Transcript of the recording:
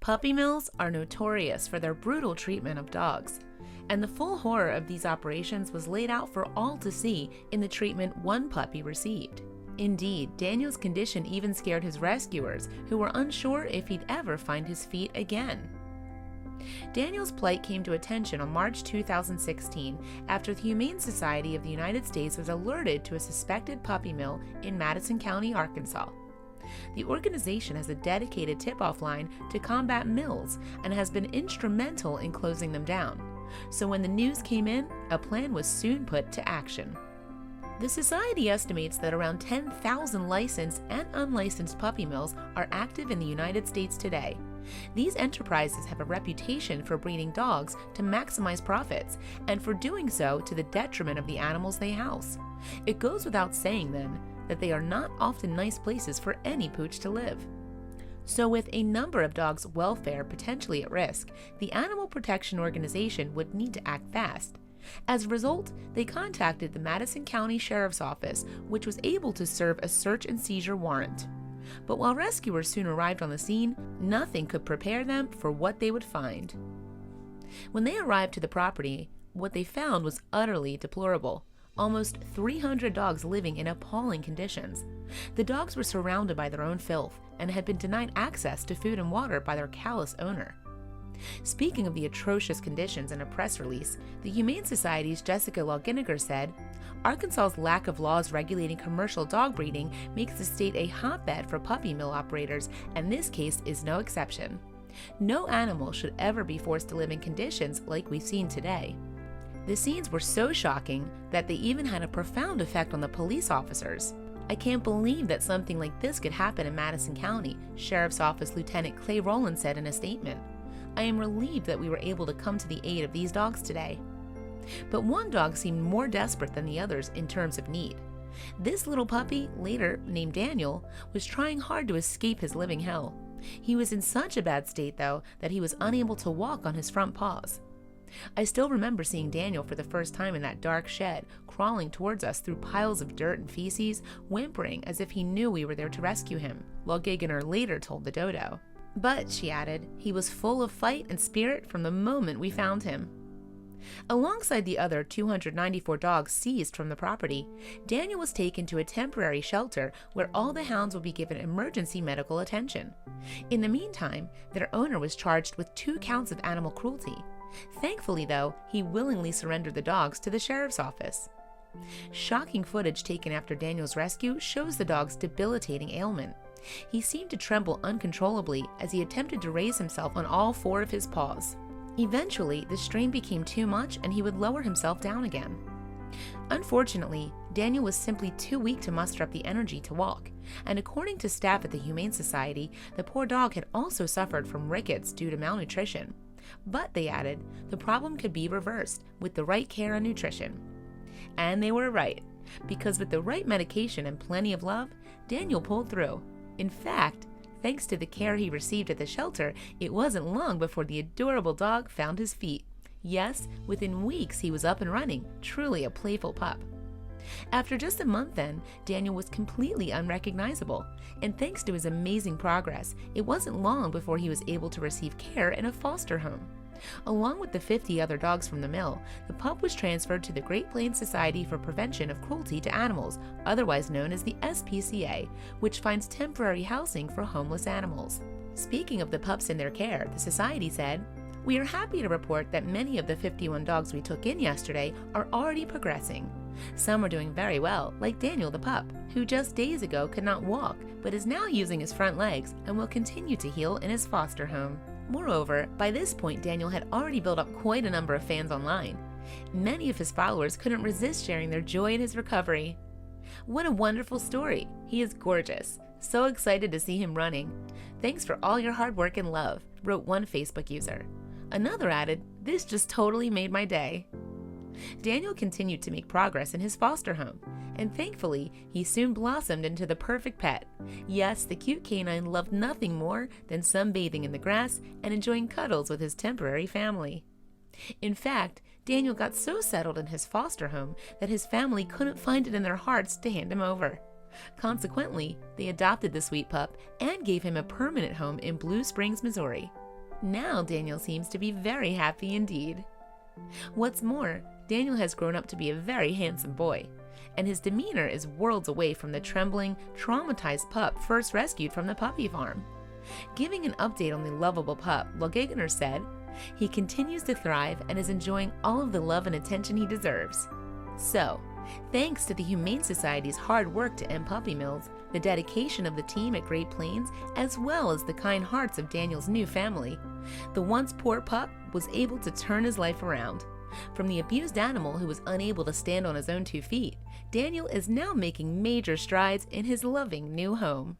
Puppy mills are notorious for their brutal treatment of dogs, and the full horror of these operations was laid out for all to see in the treatment one puppy received. Indeed, Daniel's condition even scared his rescuers, who were unsure if he'd ever find his feet again. Daniel's plight came to attention on March 2016 after the Humane Society of the United States was alerted to a suspected puppy mill in Madison County, Arkansas. The organization has a dedicated tip-off line to combat mills and has been instrumental in closing them down. So when the news came in, a plan was soon put to action. The society estimates that around 10,000 licensed and unlicensed puppy mills are active in the United States today. These enterprises have a reputation for breeding dogs to maximize profits, and for doing so to the detriment of the animals they house. It goes without saying, then, that they are not often nice places for any pooch to live. So with a number of dogs' welfare potentially at risk, the Animal Protection Organization would need to act fast. As a result, they contacted the Madison County Sheriff's Office, which was able to serve a search and seizure warrant. But while rescuers soon arrived on the scene, nothing could prepare them for what they would find. When they arrived to the property, what they found was utterly deplorable. Almost 300 dogs living in appalling conditions. The dogs were surrounded by their own filth and had been denied access to food and water by their callous owner. Speaking of the atrocious conditions in a press release, the Humane Society's Jessica Loginiger said, "Arkansas's lack of laws regulating commercial dog breeding makes the state a hotbed for puppy mill operators, and this case is no exception. No animal should ever be forced to live in conditions like we've seen today." The scenes were so shocking that they even had a profound effect on the police officers. "I can't believe that something like this could happen in Madison County," Sheriff's Office Lieutenant Clay Rowland said in a statement. "I am relieved that we were able to come to the aid of these dogs today." But one dog seemed more desperate than the others in terms of need. This little puppy, later named Daniel, was trying hard to escape his living hell. He was in such a bad state, though, that he was unable to walk on his front paws. I still remember seeing Daniel for the first time in that dark shed, crawling towards us through piles of dirt and feces, whimpering as if he knew we were there to rescue him, Loginiger later told the Dodo. "But," she added, "he was full of fight and spirit from the moment we found him." Alongside the other 294 dogs seized from the property, Daniel was taken to a temporary shelter where all the hounds would be given emergency medical attention. In the meantime, their owner was charged with 2 counts of animal cruelty. Thankfully, though, he willingly surrendered the dogs to the sheriff's office. Shocking footage taken after Daniel's rescue shows the dog's debilitating ailment. He seemed to tremble uncontrollably as he attempted to raise himself on all 4 of his paws. Eventually, the strain became too much and he would lower himself down again. Unfortunately, Daniel was simply too weak to muster up the energy to walk, and according to staff at the Humane Society, the poor dog had also suffered from rickets due to malnutrition. But, they added, the problem could be reversed with the right care and nutrition. And they were right, because with the right medication and plenty of love, Daniel pulled through. In fact, thanks to the care he received at the shelter, it wasn't long before the adorable dog found his feet. Yes, within weeks he was up and running, truly a playful pup. After just a month then, Daniel was completely unrecognizable, and thanks to his amazing progress, it wasn't long before he was able to receive care in a foster home. Along with the 50 other dogs from the mill, the pup was transferred to the Great Plains Society for Prevention of Cruelty to Animals, otherwise known as the SPCA, which finds temporary housing for homeless animals. Speaking of the pups and their care, the society said, "We are happy to report that many of the 51 dogs we took in yesterday are already progressing. Some are doing very well, like Daniel the pup, who just days ago could not walk, but is now using his front legs and will continue to heal in his foster home." Moreover, by this point Daniel had already built up quite a number of fans online. Many of his followers couldn't resist sharing their joy in his recovery. "What a wonderful story! He is gorgeous. So excited to see him running. Thanks for all your hard work and love," wrote one Facebook user. Another added, "This just totally made my day." Daniel continued to make progress in his foster home, and thankfully, he soon blossomed into the perfect pet. Yes, the cute canine loved nothing more than sunbathing in the grass and enjoying cuddles with his temporary family. In fact, Daniel got so settled in his foster home that his family couldn't find it in their hearts to hand him over. Consequently, they adopted the sweet pup and gave him a permanent home in Blue Springs, Missouri. Now Daniel seems to be very happy indeed. What's more, Daniel has grown up to be a very handsome boy, and his demeanor is worlds away from the trembling, traumatized pup first rescued from the puppy farm. Giving an update on the lovable pup, Logegener said, "He continues to thrive and is enjoying all of the love and attention he deserves." So, thanks to the Humane Society's hard work to end puppy mills, the dedication of the team at Great Plains, as well as the kind hearts of Daniel's new family, the once poor pup was able to turn his life around. From the abused animal who was unable to stand on his own 2 feet, Daniel is now making major strides in his loving new home.